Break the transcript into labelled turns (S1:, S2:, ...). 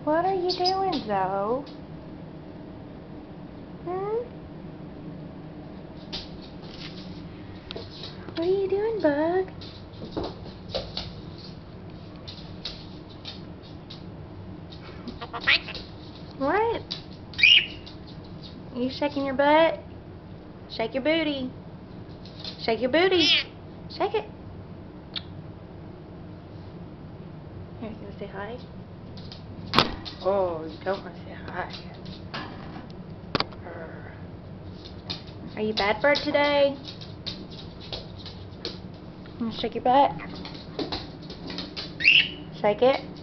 S1: What are you doing, Zoe? What are you doing, Bug? What? Are you shaking your butt? Shake your booty. Shake your booty. Shake it. Here, you gonna say hi? Oh, you don't want to say hi. Are you bad bird today? You wanna shake your butt? Shake it.